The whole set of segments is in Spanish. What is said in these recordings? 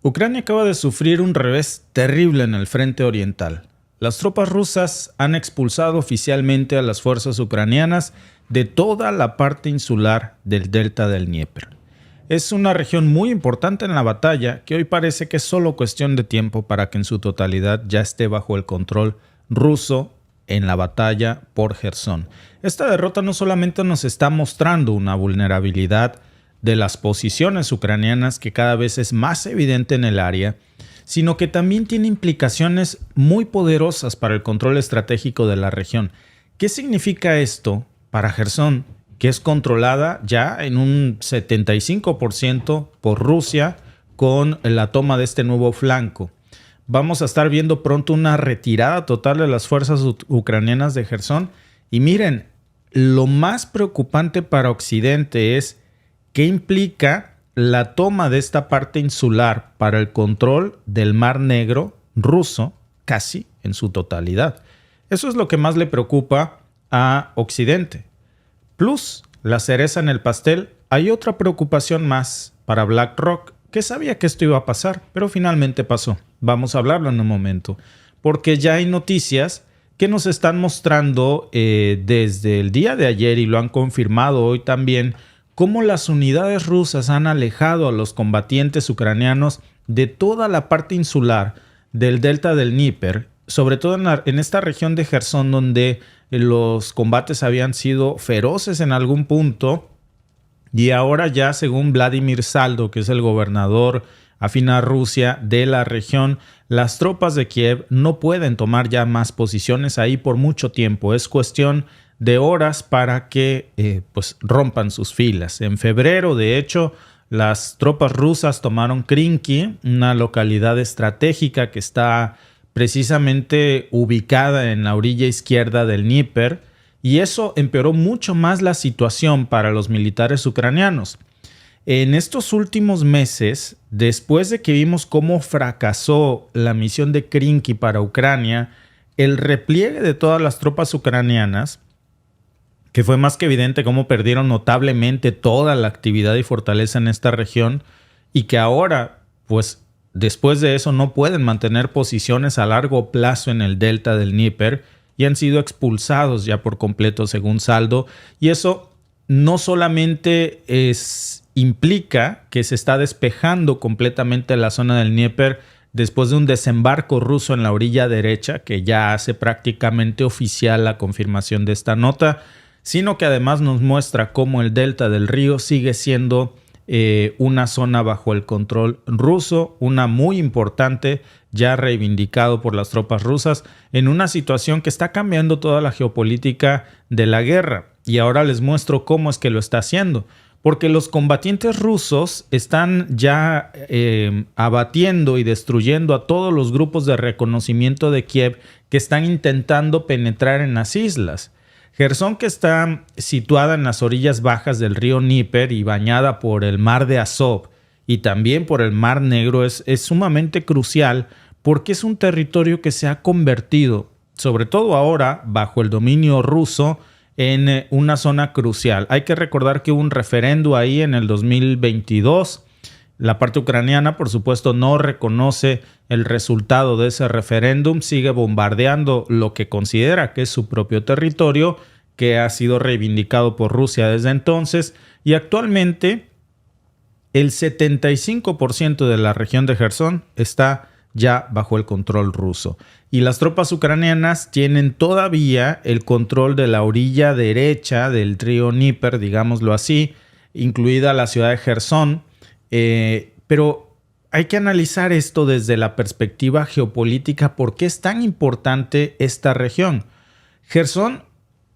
Ucrania acaba de sufrir un revés terrible en el frente oriental. Las tropas rusas han expulsado oficialmente a las fuerzas ucranianas de toda la parte insular del delta del Dnieper. Es una región muy importante en la batalla que hoy parece que es solo cuestión de tiempo para que en su totalidad ya esté bajo el control ruso en la batalla por Jersón. Esta derrota no solamente nos está mostrando una vulnerabilidad de las posiciones ucranianas que cada vez es más evidente en el área, sino que también tiene implicaciones muy poderosas para el control estratégico de la región. ¿Qué significa esto para Jersón, que es controlada ya en un 75% por Rusia con la toma de este nuevo flanco? Vamos a estar viendo pronto una retirada total de las fuerzas ucranianas de Jersón. Y miren, lo más preocupante para Occidente es ¿qué implica la toma de esta parte insular para el control del Mar Negro ruso casi en su totalidad? Eso es lo que más le preocupa a Occidente. Plus, la cereza en el pastel, hay otra preocupación más para BlackRock, que sabía que esto iba a pasar, pero finalmente pasó. Vamos a hablarlo en un momento, porque ya hay noticias que nos están mostrando desde el día de ayer y lo han confirmado hoy también, cómo las unidades rusas han alejado a los combatientes ucranianos de toda la parte insular del delta del Dnieper, sobre todo en esta región de Jersón, donde los combates habían sido feroces en algún punto, y ahora ya, según Vladimir Saldo, que es el gobernador afín a Rusia de la región, las tropas de Kiev no pueden tomar ya más posiciones ahí por mucho tiempo. Es cuestión de horas para que rompan sus filas. En febrero, de hecho, las tropas rusas tomaron Krinky, una localidad estratégica que está precisamente ubicada en la orilla izquierda del Dnieper, y eso empeoró mucho más la situación para los militares ucranianos. En estos últimos meses, después de que vimos cómo fracasó la misión de Krinky para Ucrania, el repliegue de todas las tropas ucranianas, que fue más que evidente cómo perdieron notablemente toda la actividad y fortaleza en esta región, y que ahora, pues después de eso, no pueden mantener posiciones a largo plazo en el delta del Dnieper y han sido expulsados ya por completo, según Saldo. Y eso no solamente implica que se está despejando completamente la zona del Dnieper después de un desembarco ruso en la orilla derecha, que ya hace prácticamente oficial la confirmación de esta nota, sino que además nos muestra cómo el delta del río sigue siendo una zona bajo el control ruso, una muy importante, ya reivindicado por las tropas rusas, en una situación que está cambiando toda la geopolítica de la guerra. Y ahora les muestro cómo es que lo está haciendo, porque los combatientes rusos están ya abatiendo y destruyendo a todos los grupos de reconocimiento de Kiev que están intentando penetrar en las islas. Jersón, que está situada en las orillas bajas del río Dnieper y bañada por el mar de Azov y también por el mar Negro, es sumamente crucial porque es un territorio que se ha convertido, sobre todo ahora bajo el dominio ruso, en una zona crucial. Hay que recordar que hubo un referéndum ahí en el 2022. La parte ucraniana, por supuesto, no reconoce el resultado de ese referéndum, sigue bombardeando lo que considera que es su propio territorio, que ha sido reivindicado por Rusia desde entonces, y actualmente el 75% de la región de Jersón está ya bajo el control ruso. Y las tropas ucranianas tienen todavía el control de la orilla derecha del río Dnieper, digámoslo así, incluida la ciudad de Jersón. Pero hay que analizar esto desde la perspectiva geopolítica. ¿Por qué es tan importante esta región? Jersón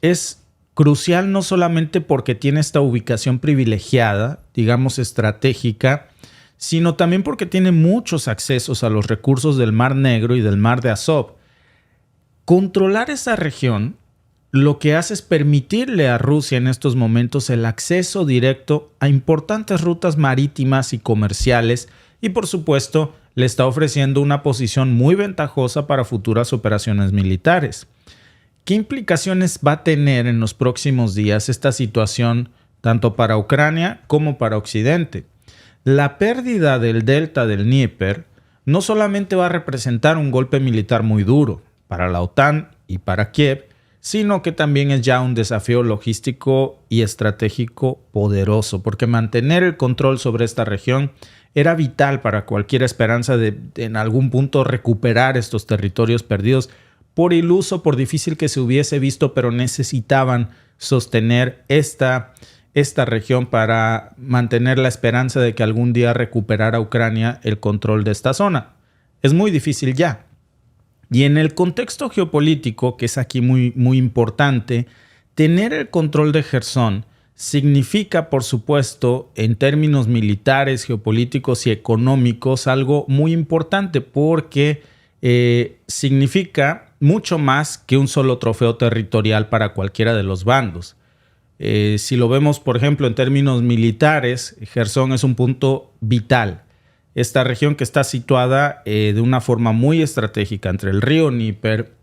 es crucial no solamente porque tiene esta ubicación privilegiada, digamos estratégica, sino también porque tiene muchos accesos a los recursos del Mar Negro y del Mar de Azov. Controlar esa región lo que hace es permitirle a Rusia en estos momentos el acceso directo a importantes rutas marítimas y comerciales y, por supuesto, le está ofreciendo una posición muy ventajosa para futuras operaciones militares. ¿Qué implicaciones va a tener en los próximos días esta situación tanto para Ucrania como para Occidente? La pérdida del delta del Dnieper no solamente va a representar un golpe militar muy duro para la OTAN y para Kiev, sino que también es ya un desafío logístico y estratégico poderoso, porque mantener el control sobre esta región era vital para cualquier esperanza de en algún punto recuperar estos territorios perdidos, por iluso, por difícil que se hubiese visto, pero necesitaban sostener esta región para mantener la esperanza de que algún día recuperara Ucrania el control de esta zona. Es muy difícil ya. Y en el contexto geopolítico, que es aquí muy, muy importante, tener el control de Jersón significa, por supuesto, en términos militares, geopolíticos y económicos, algo muy importante porque significa mucho más que un solo trofeo territorial para cualquiera de los bandos. Si lo vemos, por ejemplo, en términos militares, Jersón es un punto vital. Esta región que está situada de una forma muy estratégica entre el río Dnieper,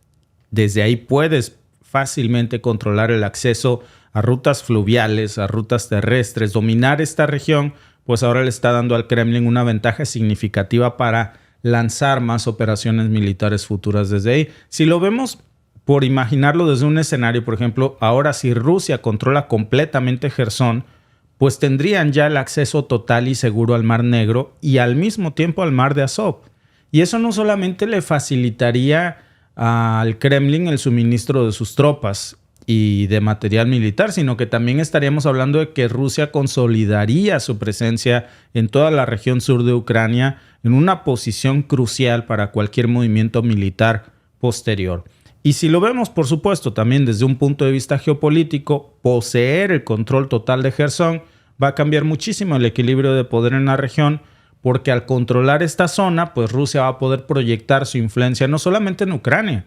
desde ahí puedes fácilmente controlar el acceso a rutas fluviales, a rutas terrestres. Dominar esta región, pues ahora le está dando al Kremlin una ventaja significativa para lanzar más operaciones militares futuras desde ahí. Si lo vemos por imaginarlo desde un escenario, por ejemplo, ahora si Rusia controla completamente Jersón, pues tendrían ya el acceso total y seguro al Mar Negro y al mismo tiempo al Mar de Azov. Y eso no solamente le facilitaría al Kremlin el suministro de sus tropas y de material militar, sino que también estaríamos hablando de que Rusia consolidaría su presencia en toda la región sur de Ucrania en una posición crucial para cualquier movimiento militar posterior. Y si lo vemos, por supuesto, también desde un punto de vista geopolítico, poseer el control total de Jersón va a cambiar muchísimo el equilibrio de poder en la región, porque al controlar esta zona, pues Rusia va a poder proyectar su influencia no solamente en Ucrania,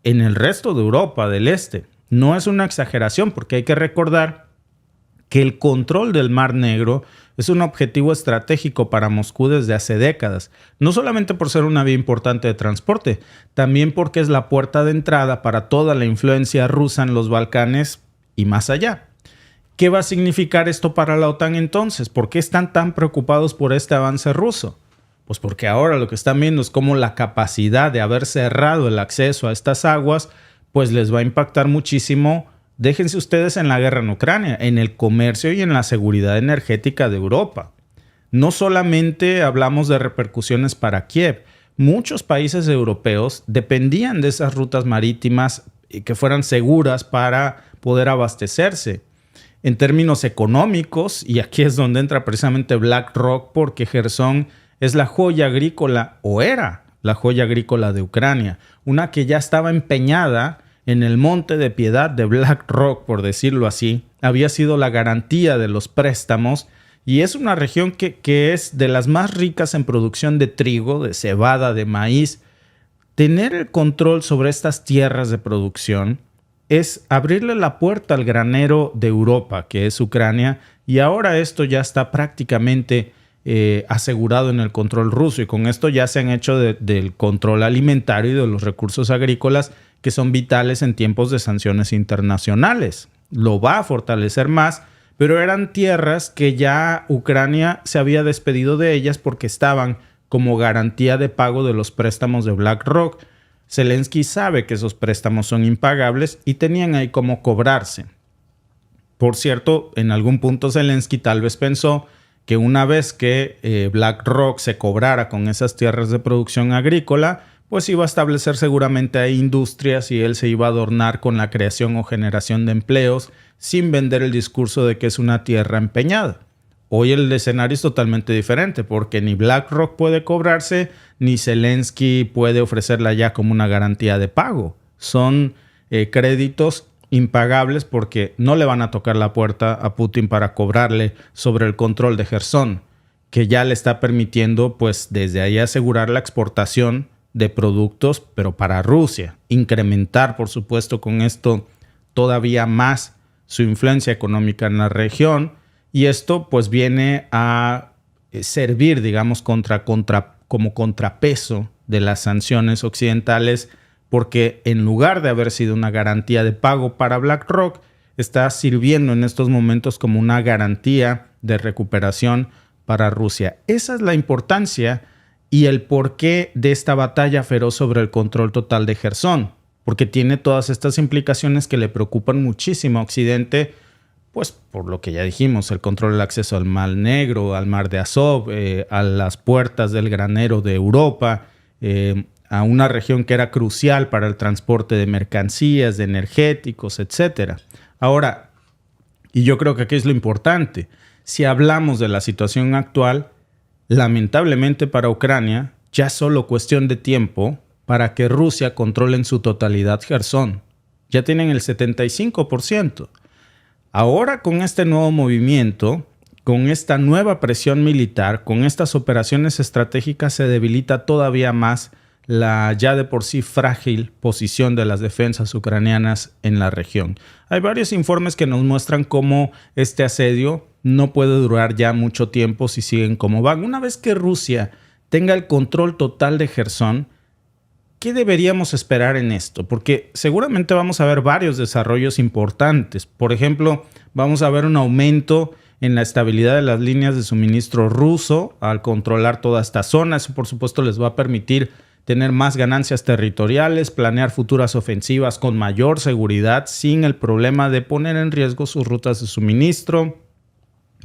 en el resto de Europa del Este. No es una exageración, porque hay que recordar que el control del Mar Negro es un objetivo estratégico para Moscú desde hace décadas, no solamente por ser una vía importante de transporte, también porque es la puerta de entrada para toda la influencia rusa en los Balcanes y más allá. ¿Qué va a significar esto para la OTAN entonces? ¿Por qué están tan preocupados por este avance ruso? Pues porque ahora lo que están viendo es cómo la capacidad de haber cerrado el acceso a estas aguas pues les va a impactar muchísimo. Déjense ustedes en la guerra en Ucrania, en el comercio y en la seguridad energética de Europa. No solamente hablamos de repercusiones para Kiev, muchos países europeos dependían de esas rutas marítimas que fueran seguras para poder abastecerse. En términos económicos, y aquí es donde entra precisamente BlackRock, porque Jersón es la joya agrícola, o era la joya agrícola de Ucrania, una que ya estaba empeñada en el monte de piedad de BlackRock, por decirlo así. Había sido la garantía de los préstamos y es una región que es de las más ricas en producción de trigo, de cebada, de maíz. Tener el control sobre estas tierras de producción es abrirle la puerta al granero de Europa, que es Ucrania, y ahora esto ya está prácticamente asegurado en el control ruso, y con esto ya se han hecho del control alimentario y de los recursos agrícolas que son vitales en tiempos de sanciones internacionales. Lo va a fortalecer más, pero eran tierras que ya Ucrania se había despedido de ellas porque estaban como garantía de pago de los préstamos de BlackRock. Zelensky sabe que esos préstamos son impagables y tenían ahí cómo cobrarse. Por cierto, en algún punto Zelensky tal vez pensó que una vez que BlackRock se cobrara con esas tierras de producción agrícola, pues iba a establecer seguramente ahí industrias y él se iba a adornar con la creación o generación de empleos sin vender el discurso de que es una tierra empeñada. Hoy el escenario es totalmente diferente porque ni BlackRock puede cobrarse ni Zelensky puede ofrecerla ya como una garantía de pago. Son créditos impagables porque no le van a tocar la puerta a Putin para cobrarle sobre el control de Jersón, que ya le está permitiendo pues desde ahí asegurar la exportación de productos, pero para Rusia. Incrementar, por supuesto, con esto todavía más su influencia económica en la región. Y esto pues viene a servir, digamos, como contrapeso de las sanciones occidentales, porque en lugar de haber sido una garantía de pago para BlackRock, está sirviendo en estos momentos como una garantía de recuperación para Rusia. Esa es la importancia y el porqué de esta batalla feroz sobre el control total de Jersón, porque tiene todas estas implicaciones que le preocupan muchísimo a Occidente, pues por lo que ya dijimos, el control del acceso al Mar Negro, al Mar de Azov, a las puertas del granero de Europa, a una región que era crucial para el transporte de mercancías, de energéticos, etc. Ahora, y yo creo que aquí es lo importante, si hablamos de la situación actual, lamentablemente para Ucrania, ya es solo cuestión de tiempo para que Rusia controle en su totalidad Jersón. Ya tienen el 75%. Ahora con este nuevo movimiento, con esta nueva presión militar, con estas operaciones estratégicas se debilita todavía más la ya de por sí frágil posición de las defensas ucranianas en la región. Hay varios informes que nos muestran cómo este asedio no puede durar ya mucho tiempo si siguen como van. Una vez que Rusia tenga el control total de Jersón, ¿qué deberíamos esperar en esto? Porque seguramente vamos a ver varios desarrollos importantes. Por ejemplo, vamos a ver un aumento en la estabilidad de las líneas de suministro ruso al controlar toda esta zona. Eso, por supuesto, les va a permitir tener más ganancias territoriales, planear futuras ofensivas con mayor seguridad, sin el problema de poner en riesgo sus rutas de suministro.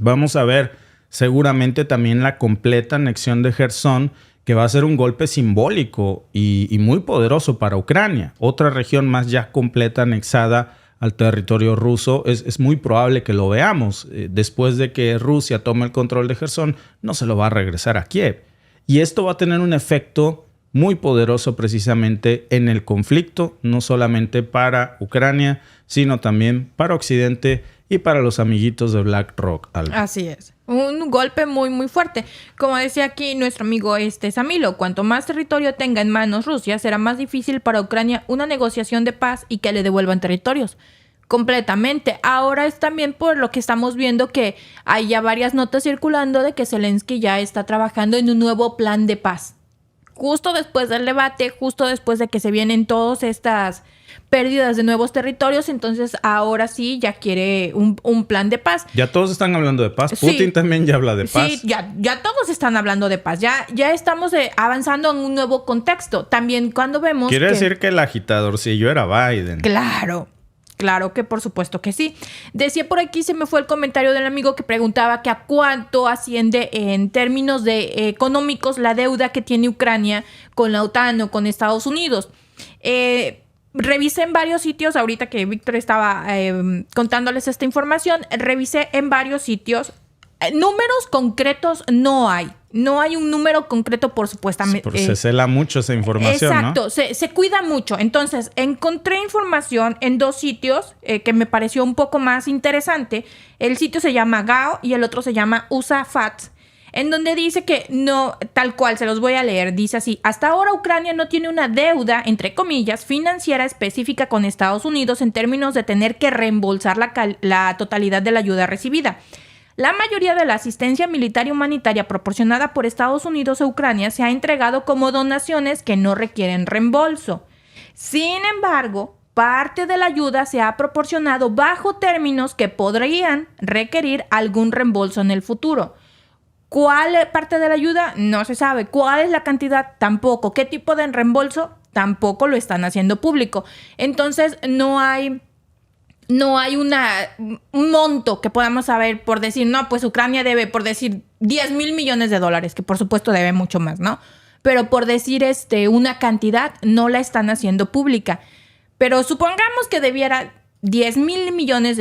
Vamos a ver seguramente también la completa anexión de Jersón, que va a ser un golpe simbólico y muy poderoso para Ucrania. Otra región más ya completa anexada al territorio ruso. Es muy probable que lo veamos. Después de que Rusia tome el control de Jersón, no se lo va a regresar a Kiev. Y esto va a tener un efecto muy poderoso precisamente en el conflicto, no solamente para Ucrania, sino también para Occidente y para los amiguitos de BlackRock. Alba. Así es. Un golpe muy, muy fuerte. Como decía aquí nuestro amigo Samilo, cuanto más territorio tenga en manos Rusia, será más difícil para Ucrania una negociación de paz y que le devuelvan territorios. Completamente. Ahora es también por lo que estamos viendo que hay ya varias notas circulando de que Zelensky ya está trabajando en un nuevo plan de paz. Justo después del debate, justo después de que se vienen todas estas pérdidas de nuevos territorios, entonces ahora sí ya quiere un plan de paz. Ya todos están hablando de paz. Sí. Putin también ya habla de paz. Sí, ya todos están hablando de paz. Ya estamos avanzando en un nuevo contexto. También cuando vemos Quiere decir que el agitadorcillo era Biden. Claro que por supuesto que sí. Decía por aquí, se me fue el comentario del amigo que preguntaba que a cuánto asciende en términos de económicos la deuda que tiene Ucrania con la OTAN o con Estados Unidos. Revisé en varios sitios, ahorita que Víctor estaba contándoles esta información, revisé en varios sitios. Números concretos no hay. No hay un número concreto, por supuestamente. Sí, se cela mucho esa información, exacto, ¿no? Se cuida mucho. Entonces, encontré información en dos sitios que me pareció un poco más interesante. El sitio se llama Gao y el otro se llama USA Facts, en donde dice que no, tal cual, se los voy a leer. Dice así: hasta ahora Ucrania no tiene una deuda, entre comillas, financiera específica con Estados Unidos en términos de tener que reembolsar la totalidad de la ayuda recibida. La mayoría de la asistencia militar y humanitaria proporcionada por Estados Unidos a Ucrania se ha entregado como donaciones que no requieren reembolso. Sin embargo, parte de la ayuda se ha proporcionado bajo términos que podrían requerir algún reembolso en el futuro. ¿Cuál parte de la ayuda? No se sabe. ¿Cuál es la cantidad? Tampoco. ¿Qué tipo de reembolso? Tampoco lo están haciendo público. Entonces, no hay un monto que podamos saber por decir, no, pues Ucrania debe, por decir, $10,000 millones, que por supuesto debe mucho más, ¿no? Pero por decir una cantidad, no la están haciendo pública. Pero supongamos que debiera $10,000 millones,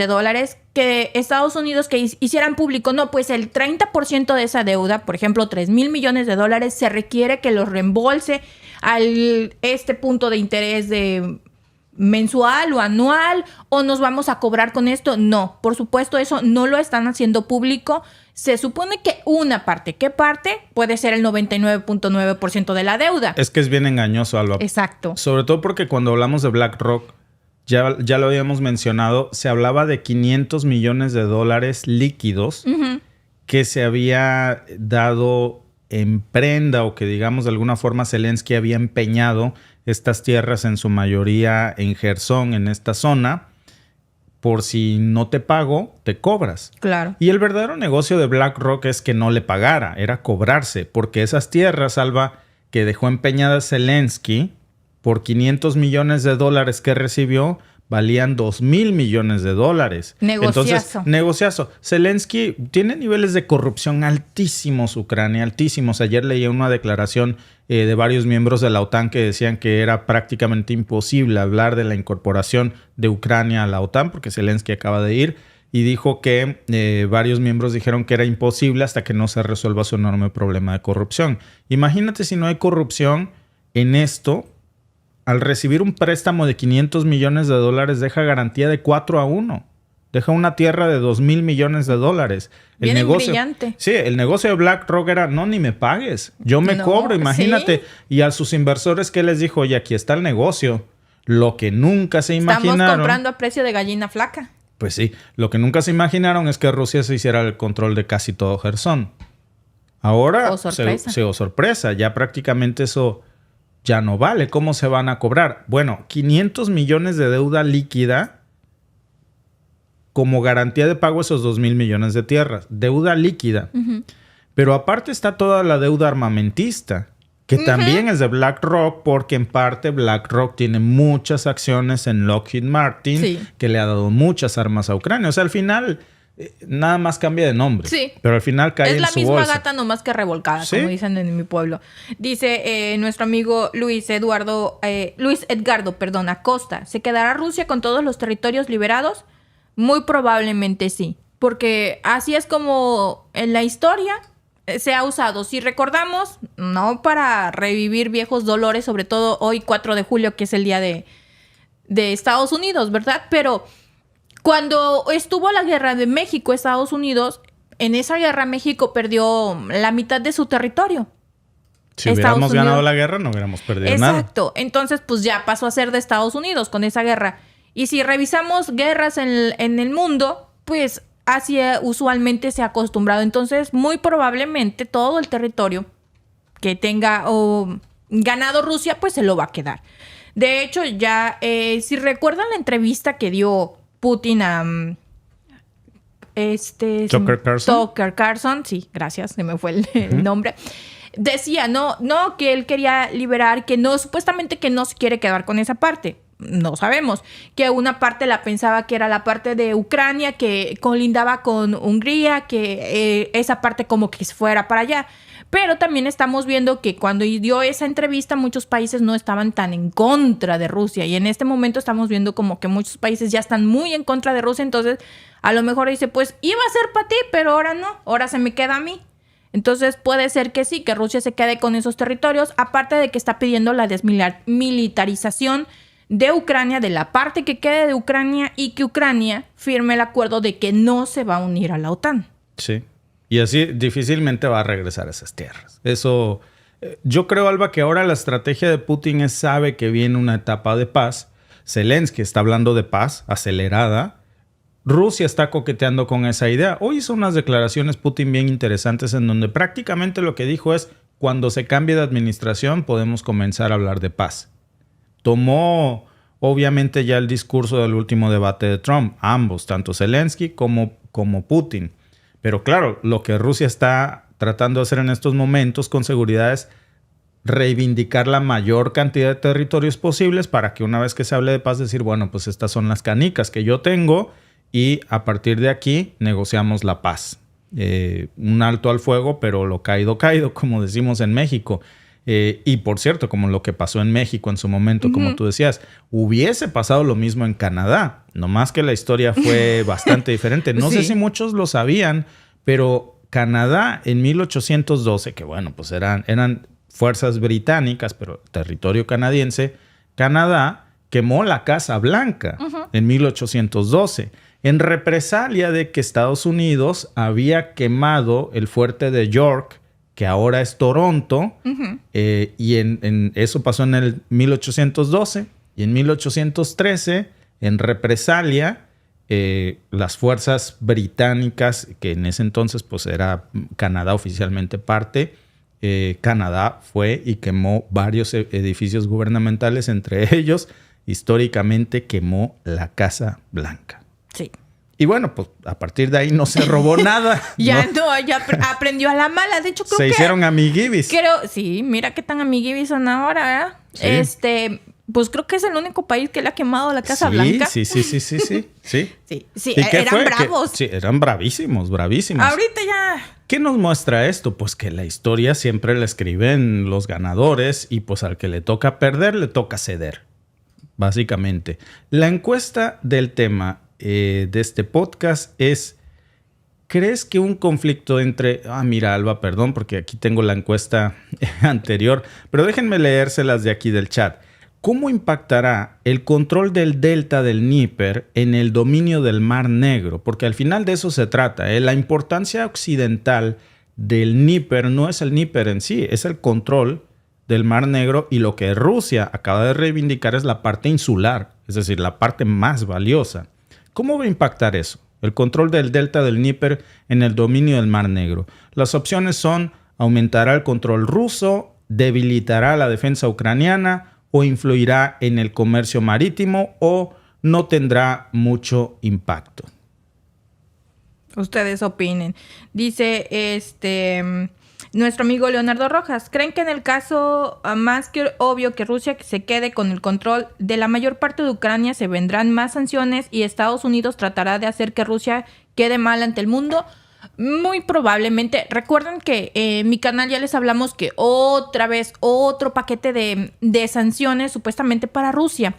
que Estados Unidos que hicieran público, no, pues el 30% de esa deuda, por ejemplo, $3,000 millones, se requiere que los reembolse al punto de interés de mensual o anual, o nos vamos a cobrar con esto. No, por supuesto, eso no lo están haciendo público. Se supone que una parte. ¿Qué parte? Puede ser el 99.9% de la deuda. Es que es bien engañoso, Alba. Exacto. Sobre todo porque cuando hablamos de BlackRock, ya lo habíamos mencionado, se hablaba de $500 millones líquidos que se había dado en prenda, o que, digamos, de alguna forma Zelensky había empeñado estas tierras, en su mayoría en Jersón, en esta zona, por si no te pago, te cobras. Claro. Y el verdadero negocio de BlackRock es que no le pagara, era cobrarse, porque esas tierras, Alba, que dejó empeñada Zelensky por $500 millones que recibió, valían $2,000 millones. Negociazo. Entonces, negociazo. Zelensky tiene niveles de corrupción altísimos, Ucrania, altísimos. Ayer leí una declaración de varios miembros de la OTAN que decían que era prácticamente imposible hablar de la incorporación de Ucrania a la OTAN, porque Zelensky acaba de ir, y dijo que varios miembros dijeron que era imposible hasta que no se resuelva su enorme problema de corrupción. Imagínate si no hay corrupción en esto. Al recibir un préstamo de $500 millones, deja garantía de 4-1. Deja una tierra de $2,000 millones. Bien brillante. Sí, el negocio de BlackRock era, no, ni me pagues. Yo me cobro, imagínate. ¿Sí? Y a sus inversores, ¿qué les dijo? Oye, aquí está el negocio. Lo que nunca se imaginaron... Estamos comprando a precio de gallina flaca. Pues sí. Lo que nunca se imaginaron es que Rusia se hiciera el control de casi todo Jersón. Ahora... Oh, sorpresa. Sorpresa. Ya prácticamente eso... ya no vale. ¿Cómo se van a cobrar? Bueno, 500 millones de deuda líquida como garantía de pago esos 2,000 millones de tierras. Deuda líquida. Uh-huh. Pero aparte está toda la deuda armamentista, que también es de BlackRock, porque en parte BlackRock tiene muchas acciones en Lockheed Martin, que le ha dado muchas armas a Ucrania. O sea, al final... nada más cambia de nombre. Sí. Pero al final cae en su bolsa. Es la misma gata, nomás que revolcada, ¿sí? Como dicen en mi pueblo. Dice nuestro amigo Luis Edgardo Acosta. ¿Se quedará Rusia con todos los territorios liberados? Muy probablemente sí. Porque así es como en la historia se ha usado. Si recordamos, no para revivir viejos dolores, sobre todo hoy 4 de julio, que es el día de Estados Unidos, ¿verdad? Pero... cuando estuvo la guerra de México-Estados Unidos, en esa guerra México perdió la mitad de su territorio. Si hubiéramos ganado la guerra, no hubiéramos perdido nada. Exacto. Entonces, pues ya pasó a ser de Estados Unidos con esa guerra. Y si revisamos guerras en el mundo, pues así usualmente se ha acostumbrado. Entonces, muy probablemente todo el territorio que tenga ganado Rusia, pues se lo va a quedar. De hecho, ya, si recuerdan la entrevista que dio Putin a Tucker Carlson, sí, gracias, se me fue el nombre. Decía, no, que él quería liberar, que no, supuestamente que no se quiere quedar con esa parte. No sabemos. Que una parte la pensaba que era la parte de Ucrania, que colindaba con Hungría, que esa parte como que fuera para allá. Pero también estamos viendo que cuando dio esa entrevista muchos países no estaban tan en contra de Rusia. Y en este momento estamos viendo como que muchos países ya están muy en contra de Rusia. Entonces a lo mejor dice, pues iba a ser para ti, pero ahora no. Ahora se me queda a mí. Entonces puede ser que sí, que Rusia se quede con esos territorios. Aparte de que está pidiendo la desmilitarización de Ucrania, de la parte que quede de Ucrania, y que Ucrania firme el acuerdo de que no se va a unir a la OTAN. Sí. Y así difícilmente va a regresar a esas tierras. Eso, yo creo, Alba, que ahora la estrategia de Putin sabe que viene una etapa de paz. Zelensky está hablando de paz acelerada. Rusia está coqueteando con esa idea. Hoy hizo unas declaraciones Putin bien interesantes en donde prácticamente lo que dijo es, cuando se cambie de administración podemos comenzar a hablar de paz. Tomó obviamente ya el discurso del último debate de Trump. Ambos, tanto Zelensky como Putin. Pero claro, lo que Rusia está tratando de hacer en estos momentos con seguridad es reivindicar la mayor cantidad de territorios posibles para que una vez que se hable de paz decir, bueno, pues estas son las canicas que yo tengo y a partir de aquí negociamos la paz. Un alto al fuego, pero lo caído, como decimos en México. Y por cierto, como lo que pasó en México en su momento, como tú decías, hubiese pasado lo mismo en Canadá. Nomás que la historia fue bastante diferente. No sé si muchos lo sabían, pero Canadá en 1812, que bueno, pues eran fuerzas británicas, pero territorio canadiense, Canadá quemó la Casa Blanca en 1812. En represalia de que Estados Unidos había quemado el fuerte de York, que ahora es Toronto, y eso pasó en el 1812. Y en 1813, en represalia, las fuerzas británicas, que en ese entonces pues era Canadá oficialmente parte, Canadá fue y quemó varios edificios gubernamentales, entre ellos, históricamente quemó la Casa Blanca. Sí. Y bueno, pues a partir de ahí no se robó nada. Ya aprendió a la mala. De hecho, creo que... Se hicieron amiguibis. Sí, mira qué tan amiguibis son ahora, ¿verdad? Sí. Pues creo que es el único país que le ha quemado la Casa Blanca. Sí. Sí, ¿Y qué eran fue? bravos. Sí, eran bravísimos. Ahorita ya... ¿Qué nos muestra esto? Pues que la historia siempre la escriben los ganadores y pues al que le toca perder, le toca ceder. Básicamente. La encuesta del tema de este podcast es: ¿crees que un conflicto entre... mira, Alba, perdón, porque aquí tengo la encuesta anterior, pero déjenme leérselas de aquí del chat. ¿Cómo impactará el control del delta del Dnieper en el dominio del Mar Negro? Porque al final de eso se trata. La importancia occidental del Dnieper no es el Dnieper en sí, es el control del Mar Negro, y lo que Rusia acaba de reivindicar es la parte insular, es decir, la parte más valiosa. ¿Cómo va a impactar eso? El control del delta del Dnieper en el dominio del Mar Negro. Las opciones son: aumentará el control ruso, debilitará la defensa ucraniana, o influirá en el comercio marítimo, o no tendrá mucho impacto. Ustedes opinen. Dice nuestro amigo Leonardo Rojas: ¿creen que en el caso más que obvio que Rusia se quede con el control de la mayor parte de Ucrania, se vendrán más sanciones y Estados Unidos tratará de hacer que Rusia quede mal ante el mundo? Muy probablemente. Recuerden que en mi canal ya les hablamos que otra vez otro paquete de sanciones supuestamente para Rusia.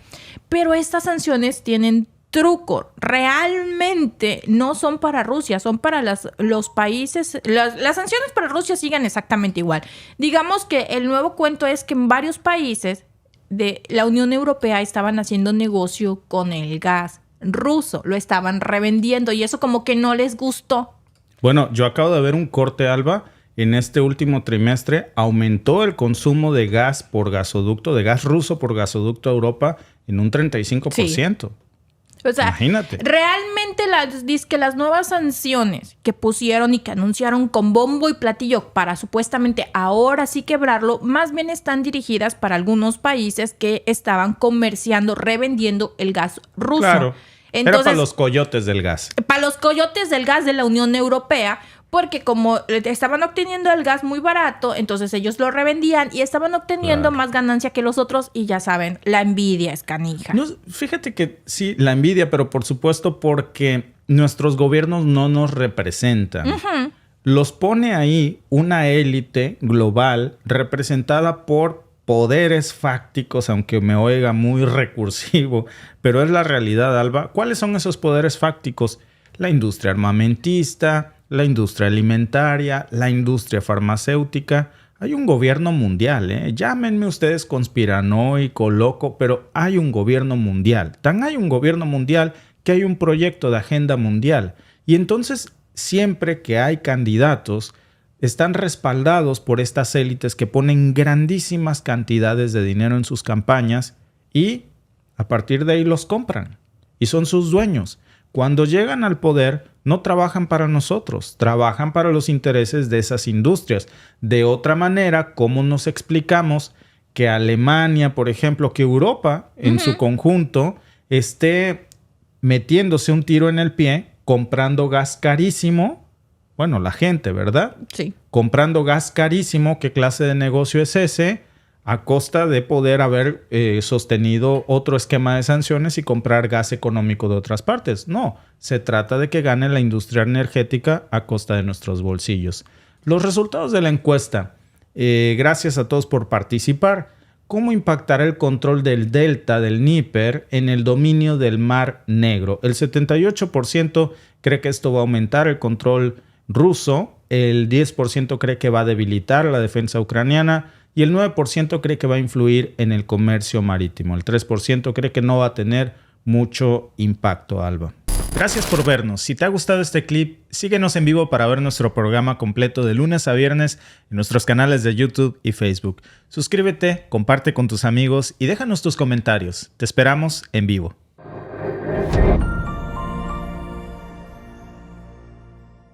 Pero estas sanciones tienen truco. Realmente no son para Rusia, son para los países. Las sanciones para Rusia siguen exactamente igual. Digamos que el nuevo cuento es que en varios países de la Unión Europea estaban haciendo negocio con el gas ruso. Lo estaban revendiendo y eso como que no les gustó. Bueno, yo acabo de ver un corte, Alba. En este último trimestre aumentó el consumo de gas por gasoducto, de gas ruso por gasoducto a Europa en un 35%. Sí. O sea, imagínate. Realmente las nuevas sanciones que pusieron y que anunciaron con bombo y platillo para supuestamente ahora sí quebrarlo, más bien están dirigidas para algunos países que estaban comerciando, revendiendo el gas ruso. Claro. Entonces, era para los coyotes del gas. Para los coyotes del gas de la Unión Europea, porque como estaban obteniendo el gas muy barato, entonces ellos lo revendían y estaban obteniendo más ganancia que los otros, y ya saben, la envidia es canija. No, fíjate que sí, la envidia, pero por supuesto porque nuestros gobiernos no nos representan. Uh-huh. Los pone ahí una élite global representada por poderes fácticos, aunque me oiga muy recursivo, pero es la realidad, Alba. ¿Cuáles son esos poderes fácticos? La industria armamentista, la industria alimentaria, la industria farmacéutica. Hay un gobierno mundial, ¿eh? Llámenme ustedes conspiranoico, loco, pero hay un gobierno mundial. Tan hay un gobierno mundial que hay un proyecto de agenda mundial. Y entonces, siempre que hay candidatos, están respaldados por estas élites que ponen grandísimas cantidades de dinero en sus campañas y a partir de ahí los compran y son sus dueños. Cuando llegan al poder, no trabajan para nosotros, trabajan para los intereses de esas industrias. De otra manera, ¿cómo nos explicamos que Alemania, por ejemplo, que Europa en su conjunto esté metiéndose un tiro en el pie, comprando gas carísimo? Bueno, la gente, ¿verdad? Sí. Comprando gas carísimo, ¿qué clase de negocio es ese? A costa de poder haber sostenido otro esquema de sanciones y comprar gas económico de otras partes. No, se trata de que gane la industria energética a costa de nuestros bolsillos. Los resultados de la encuesta. Gracias a todos por participar. ¿Cómo impactará el control del delta del Dnieper en el dominio del Mar Negro? El 78% cree que esto va a aumentar el control ruso, el 10% cree que va a debilitar la defensa ucraniana y el 9% cree que va a influir en el comercio marítimo. El 3% cree que no va a tener mucho impacto, Alba. Gracias por vernos. Si te ha gustado este clip, síguenos en vivo para ver nuestro programa completo de lunes a viernes en nuestros canales de YouTube y Facebook. Suscríbete, comparte con tus amigos y déjanos tus comentarios. Te esperamos en vivo.